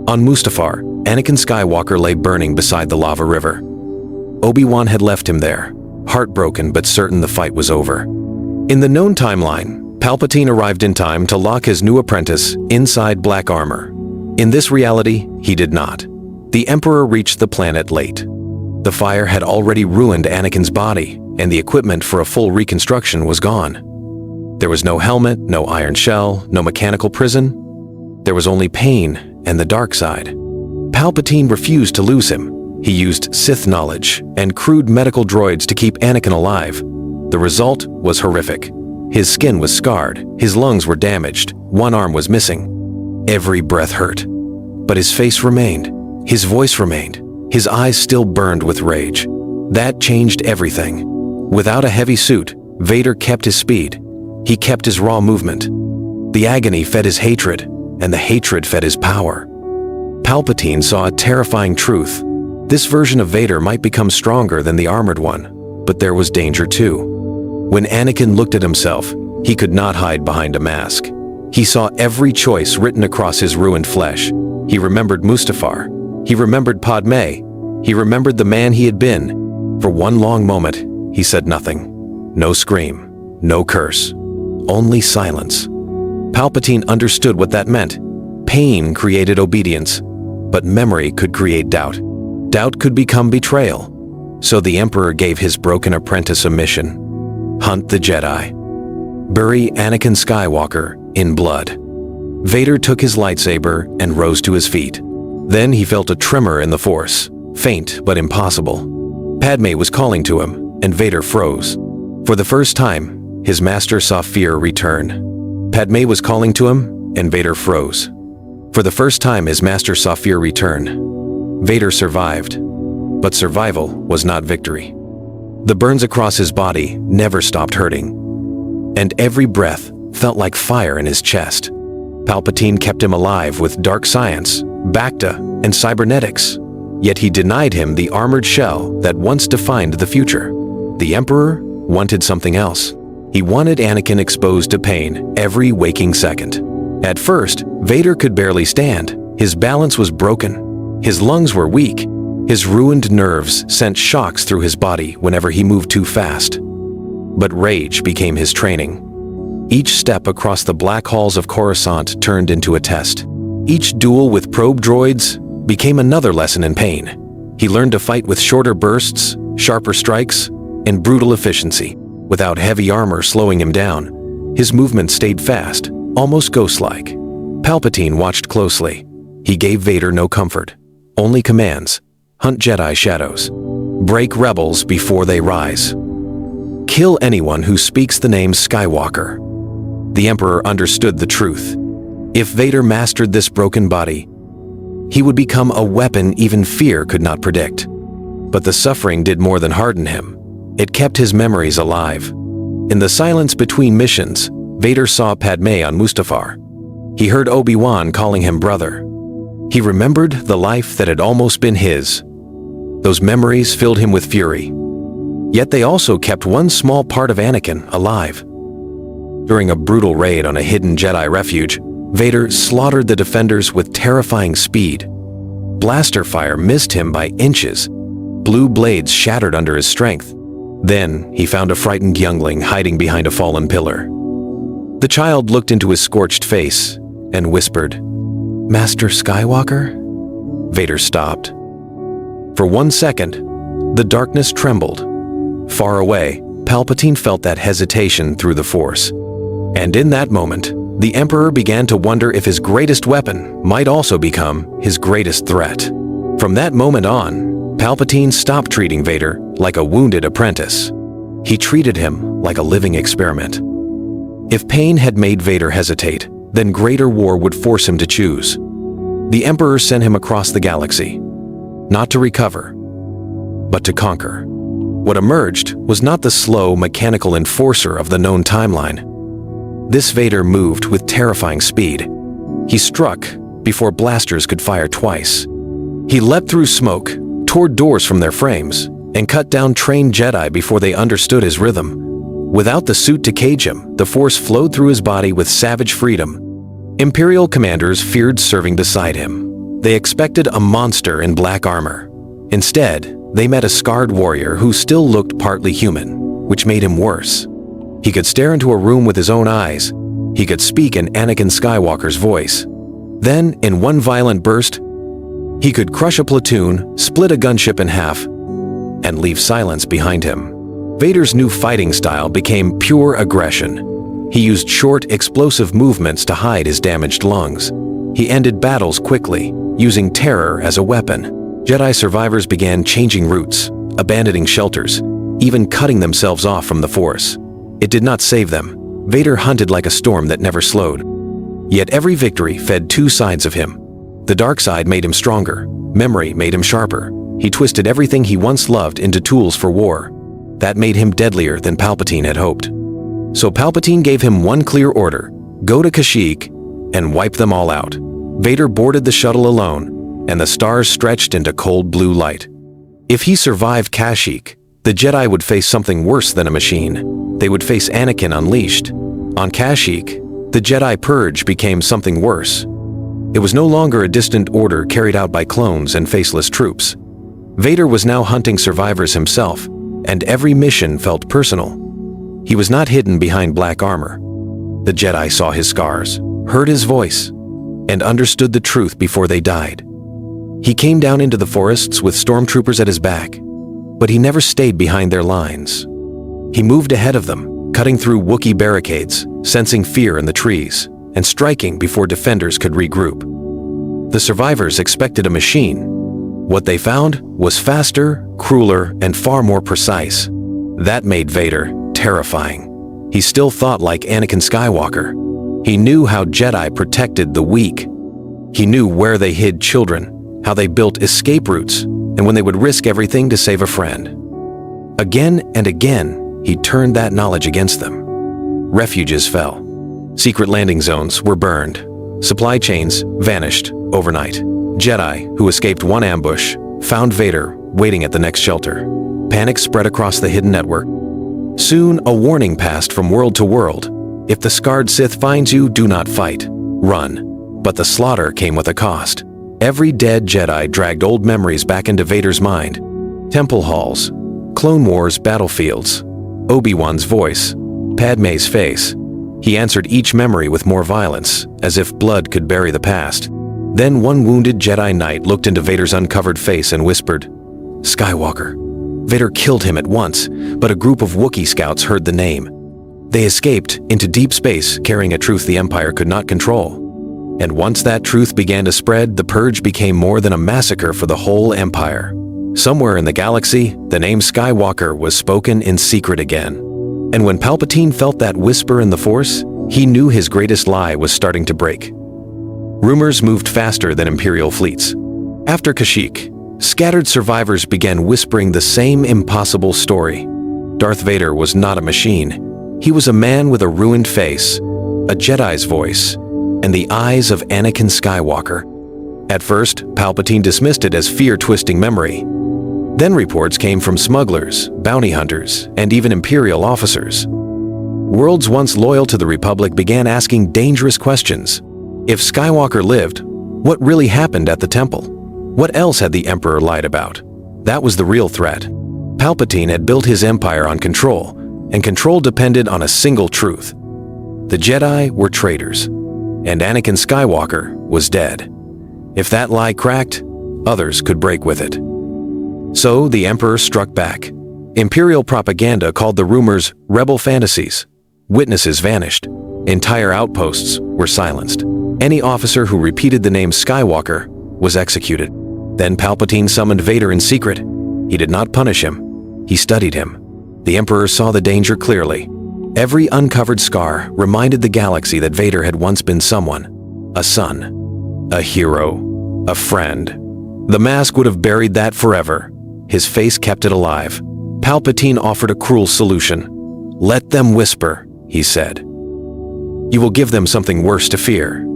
On Mustafar, Anakin Skywalker lay burning beside the lava river. Obi-Wan had left him there, heartbroken but certain the fight was over. In the known timeline, Palpatine arrived in time to lock his new apprentice inside black armor. In this reality, he did not. The Emperor reached the planet late. The fire had already ruined Anakin's body, and the equipment for a full reconstruction was gone. There was no helmet, no iron shell, no mechanical prison. There was only pain and the dark side. Palpatine refused to lose him. He used Sith knowledge and crude medical droids to keep Anakin alive. The result was horrific. His skin was scarred, his lungs were damaged, one arm was missing. Every breath hurt. But his face remained, his voice remained, his eyes still burned with rage. That changed everything. Without a heavy suit, Vader kept his speed. He kept his raw movement. The agony fed his hatred, and the hatred fed his power. Palpatine saw a terrifying truth. This version of Vader might become stronger than the armored one, but there was danger too. When Anakin looked at himself, he could not hide behind a mask. He saw every choice written across his ruined flesh. He remembered Mustafar. He remembered Padme. He remembered the man he had been. For one long moment, he said nothing. No scream, no curse, only silence. Palpatine understood what that meant. Pain created obedience, but memory could create doubt. Doubt could become betrayal. So the Emperor gave his broken apprentice a mission. Hunt the Jedi. Bury Anakin Skywalker in blood. Vader took his lightsaber and rose to his feet. Then he felt a tremor in the Force, faint but impossible. Padme was calling to him, and Vader froze. For the first time, his master saw fear return. Padme was calling to him, and Vader froze. For the first time, his master saw fear return. Vader survived, but survival was not victory. The burns across his body never stopped hurting, and every breath felt like fire in his chest. Palpatine kept him alive with dark science, Bacta, and cybernetics, yet he denied him the armored shell that once defined the future. The Emperor wanted something else. He wanted Anakin exposed to pain every waking second. At first, Vader could barely stand. His balance was broken. His lungs were weak. His ruined nerves sent shocks through his body whenever he moved too fast. But rage became his training. Each step across the black halls of Coruscant turned into a test. Each duel with probe droids became another lesson in pain. He learned to fight with shorter bursts, sharper strikes, and brutal efficiency. Without heavy armor slowing him down, his movement stayed fast, almost ghost-like. Palpatine watched closely. He gave Vader no comfort, only commands. Hunt Jedi shadows. Break rebels before they rise. Kill anyone who speaks the name Skywalker. The Emperor understood the truth. If Vader mastered this broken body, he would become a weapon even fear could not predict. But the suffering did more than harden him. It kept his memories alive. In the silence between missions, Vader saw Padme on Mustafar. He heard Obi-Wan calling him brother. He remembered the life that had almost been his. Those memories filled him with fury. Yet they also kept one small part of Anakin alive. During a brutal raid on a hidden Jedi refuge, Vader slaughtered the defenders with terrifying speed. Blaster fire missed him by inches. Blue blades shattered under his strength. Then he found a frightened youngling hiding behind a fallen pillar. The child looked into his scorched face and whispered, "Master Skywalker?" Vader stopped. For 1 second, the darkness trembled. Far away, Palpatine felt that hesitation through the Force. And in that moment, the Emperor began to wonder if his greatest weapon might also become his greatest threat. From that moment on, Palpatine stopped treating Vader like a wounded apprentice. He treated him like a living experiment. If pain had made Vader hesitate, then greater war would force him to choose. The Emperor sent him across the galaxy, not to recover, but to conquer. What emerged was not the slow, mechanical enforcer of the known timeline. This Vader moved with terrifying speed. He struck before blasters could fire twice. He leapt through smoke, tore doors from their frames, and cut down trained Jedi before they understood his rhythm. Without the suit to cage him, the Force flowed through his body with savage freedom. Imperial commanders feared serving beside him. They expected a monster in black armor. Instead, they met a scarred warrior who still looked partly human, which made him worse. He could stare into a room with his own eyes. He could speak in Anakin Skywalker's voice. Then, in one violent burst, he could crush a platoon, split a gunship in half, and leave silence behind him. Vader's new fighting style became pure aggression. He used short, explosive movements to hide his damaged lungs. He ended battles quickly, using terror as a weapon. Jedi survivors began changing routes, abandoning shelters, even cutting themselves off from the Force. It did not save them. Vader hunted like a storm that never slowed. Yet every victory fed two sides of him. The dark side made him stronger. Memory made him sharper. He twisted everything he once loved into tools for war. That made him deadlier than Palpatine had hoped. So Palpatine gave him one clear order: go to Kashyyyk and wipe them all out. Vader boarded the shuttle alone, and the stars stretched into cold blue light. If he survived Kashyyyk, the Jedi would face something worse than a machine. They would face Anakin unleashed. On Kashyyyk, the Jedi Purge became something worse. It was no longer a distant order carried out by clones and faceless troops. Vader was now hunting survivors himself, and every mission felt personal. He was not hidden behind black armor. The Jedi saw his scars, heard his voice, and understood the truth before they died. He came down into the forests with stormtroopers at his back, but he never stayed behind their lines. He moved ahead of them, cutting through Wookiee barricades, sensing fear in the trees, and striking before defenders could regroup. The survivors expected a machine. What they found was faster, crueler, and far more precise. That made Vader terrifying. He still thought like Anakin Skywalker. He knew how Jedi protected the weak. He knew where they hid children, how they built escape routes, and when they would risk everything to save a friend. Again and again, he turned that knowledge against them. Refuges fell. Secret landing zones were burned. Supply chains vanished overnight. Jedi, who escaped one ambush, found Vader waiting at the next shelter. Panic spread across the hidden network. Soon, a warning passed from world to world. If the scarred Sith finds you, do not fight. Run. But the slaughter came with a cost. Every dead Jedi dragged old memories back into Vader's mind. Temple halls, Clone Wars battlefields, Obi-Wan's voice, Padme's face. He answered each memory with more violence, as if blood could bury the past. Then one wounded Jedi Knight looked into Vader's uncovered face and whispered, "Skywalker." Vader killed him at once, but a group of Wookiee scouts heard the name. They escaped into deep space, carrying a truth the Empire could not control. And once that truth began to spread, the Purge became more than a massacre for the whole Empire. Somewhere in the galaxy, the name Skywalker was spoken in secret again. And when Palpatine felt that whisper in the Force, he knew his greatest lie was starting to break. Rumors moved faster than Imperial fleets. After Kashyyyk, scattered survivors began whispering the same impossible story. Darth Vader was not a machine. He was a man with a ruined face, a Jedi's voice, and the eyes of Anakin Skywalker. At first, Palpatine dismissed it as fear-twisting memory. Then reports came from smugglers, bounty hunters, and even Imperial officers. Worlds once loyal to the Republic began asking dangerous questions. If Skywalker lived, what really happened at the temple? What else had the Emperor lied about? That was the real threat. Palpatine had built his empire on control, and control depended on a single truth. The Jedi were traitors, and Anakin Skywalker was dead. If that lie cracked, others could break with it. So the Emperor struck back. Imperial propaganda called the rumors rebel fantasies. Witnesses vanished. Entire outposts were silenced. Any officer who repeated the name Skywalker was executed. Then Palpatine summoned Vader in secret. He did not punish him. He studied him. The Emperor saw the danger clearly. Every uncovered scar reminded the galaxy that Vader had once been someone. A son, a hero, a friend. The mask would have buried that forever. His face kept it alive. Palpatine offered a cruel solution. "Let them whisper," he said. "You will give them something worse to fear."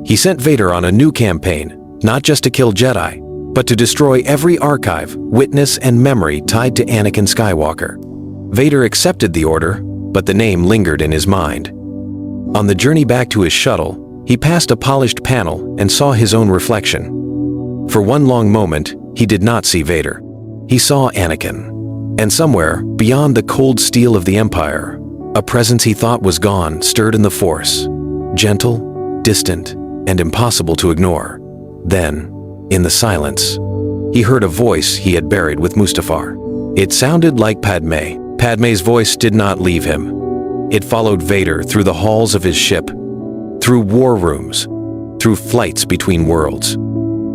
He sent Vader on a new campaign, not just to kill Jedi, but to destroy every archive, witness, and memory tied to Anakin Skywalker. Vader accepted the order, but the name lingered in his mind. On the journey back to his shuttle, he passed a polished panel and saw his own reflection. For one long moment, he did not see Vader. He saw Anakin. And somewhere, beyond the cold steel of the Empire, a presence he thought was gone stirred in the Force. Gentle, distant, and impossible to ignore. Then, in the silence, he heard a voice he had buried with Mustafar. It sounded like Padme. Padme's voice did not leave him. It followed Vader through the halls of his ship, through war rooms, through flights between worlds.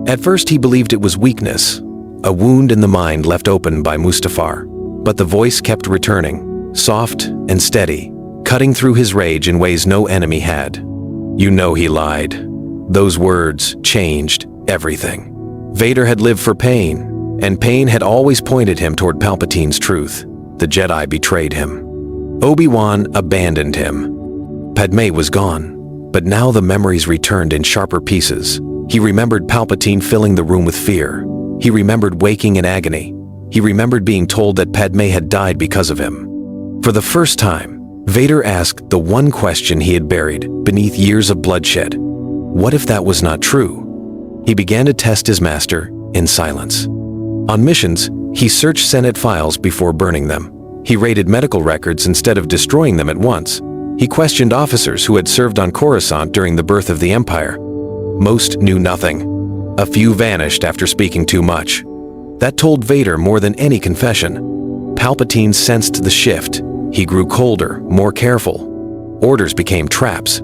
At first he believed it was weakness, a wound in the mind left open by Mustafar. But the voice kept returning, soft and steady, cutting through his rage in ways no enemy had. You know he lied. Those words changed everything. Vader had lived for pain, and pain had always pointed him toward Palpatine's truth. The Jedi betrayed him. Obi-Wan abandoned him. Padme was gone, but now the memories returned in sharper pieces. He remembered Palpatine filling the room with fear. He remembered waking in agony. He remembered being told that Padme had died because of him. For the first time, Vader asked the one question he had buried beneath years of bloodshed. What if that was not true? He began to test his master in silence. On missions, he searched Senate files before burning them. He raided medical records instead of destroying them at once. He questioned officers who had served on Coruscant during the birth of the Empire. Most knew nothing. A few vanished after speaking too much. That told Vader more than any confession. Palpatine sensed the shift. He grew colder, more careful. Orders became traps.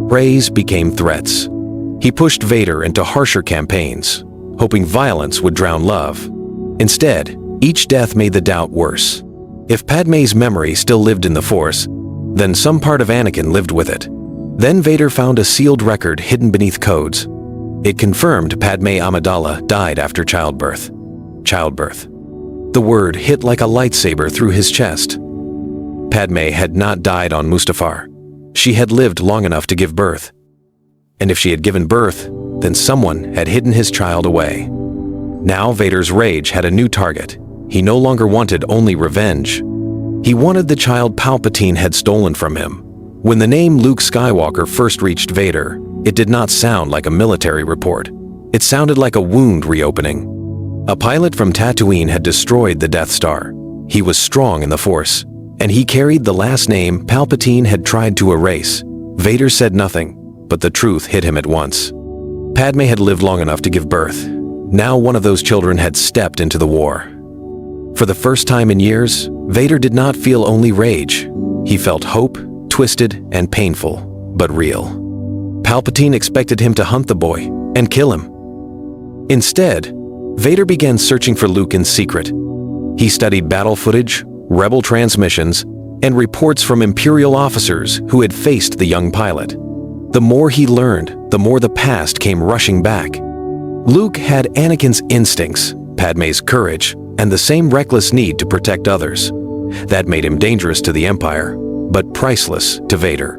Praise became threats. He pushed Vader into harsher campaigns, hoping violence would drown love. Instead, each death made the doubt worse. If Padme's memory still lived in the Force, then some part of Anakin lived with it. Then Vader found a sealed record hidden beneath codes. It confirmed Padme Amidala died after childbirth. Childbirth. The word hit like a lightsaber through his chest. Padme had not died on Mustafar. She had lived long enough to give birth. And if she had given birth, then someone had hidden his child away. Now Vader's rage had a new target. He no longer wanted only revenge. He wanted the child Palpatine had stolen from him. When the name Luke Skywalker first reached Vader, it did not sound like a military report. It sounded like a wound reopening. A pilot from Tatooine had destroyed the Death Star. He was strong in the Force, and he carried the last name Palpatine had tried to erase. Vader said nothing, but the truth hit him at once. Padme had lived long enough to give birth. Now one of those children had stepped into the war. For the first time in years, Vader did not feel only rage. He felt hope, twisted and painful, but real. Palpatine expected him to hunt the boy and kill him. Instead, Vader began searching for Luke in secret. He studied battle footage, rebel transmissions, and reports from Imperial officers who had faced the young pilot. The more he learned, the more the past came rushing back. Luke had Anakin's instincts, Padme's courage, and the same reckless need to protect others. That made him dangerous to the Empire, but priceless to Vader.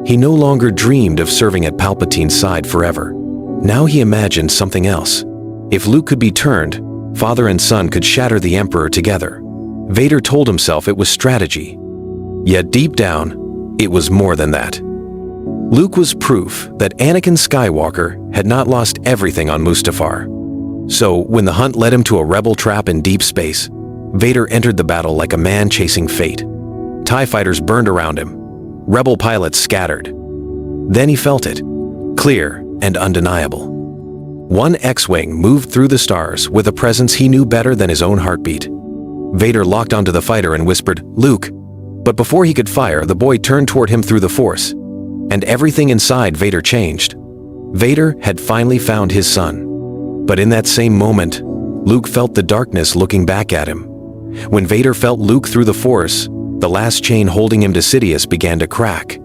He no longer dreamed of serving at Palpatine's side forever. Now he imagined something else. If Luke could be turned, father and son could shatter the Emperor together. Vader told himself it was strategy. Yet deep down, it was more than that. Luke was proof that Anakin Skywalker had not lost everything on Mustafar. So, when the hunt led him to a rebel trap in deep space, Vader entered the battle like a man chasing fate. TIE fighters burned around him. Rebel pilots scattered. Then he felt it, clear and undeniable. One X-Wing moved through the stars with a presence he knew better than his own heartbeat. Vader locked onto the fighter and whispered, "Luke." But before he could fire, the boy turned toward him through the Force, and everything inside Vader changed. Vader had finally found his son. But in that same moment, Luke felt the darkness looking back at him. When Vader felt Luke through the Force, the last chain holding him to Sidious began to crack.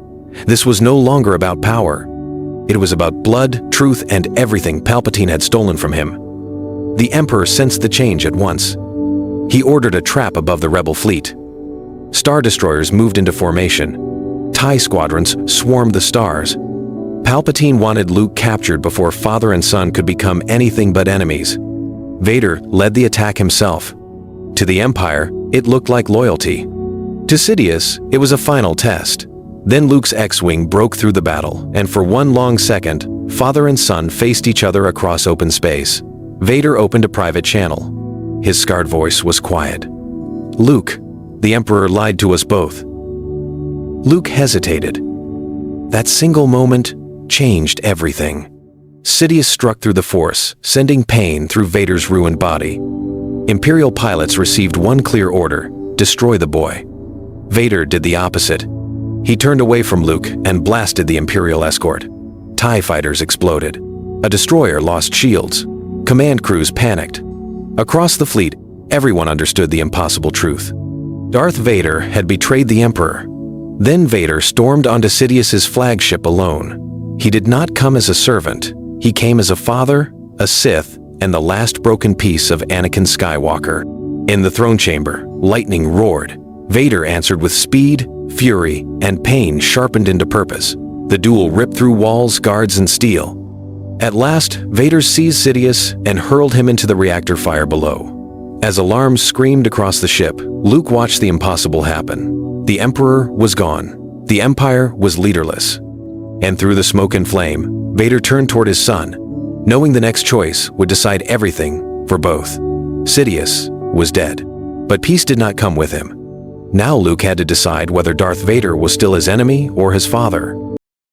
This was no longer about power. It was about blood, truth, and everything Palpatine had stolen from him. The Emperor sensed the change at once. He ordered a trap above the rebel fleet. Star destroyers moved into formation. TIE squadrons swarmed the stars. Palpatine wanted Luke captured before father and son could become anything but enemies. Vader led the attack himself. To the Empire, it looked like loyalty. To Sidious, it was a final test. Then Luke's X-Wing broke through the battle, and for one long second, father and son faced each other across open space. Vader opened a private channel. His scarred voice was quiet. "Luke, the Emperor lied to us both." Luke hesitated. That single moment changed everything. Sidious struck through the Force, sending pain through Vader's ruined body. Imperial pilots received one clear order: destroy the boy. Vader did the opposite. He turned away from Luke and blasted the Imperial escort. TIE fighters exploded. A destroyer lost shields. Command crews panicked. Across the fleet, everyone understood the impossible truth. Darth Vader had betrayed the Emperor. Then Vader stormed onto Sidious's flagship alone. He did not come as a servant. He came as a father, a Sith, and the last broken piece of Anakin Skywalker. In the throne chamber, lightning roared. Vader answered with speed, fury, and pain sharpened into purpose. The duel ripped through walls, guards, and steel. At last, Vader seized Sidious and hurled him into the reactor fire below. As alarms screamed across the ship, Luke watched the impossible happen. The Emperor was gone. The Empire was leaderless. And through the smoke and flame, Vader turned toward his son, knowing the next choice would decide everything for both. Sidious was dead, but peace did not come with him. Now Luke had to decide whether Darth Vader was still his enemy or his father.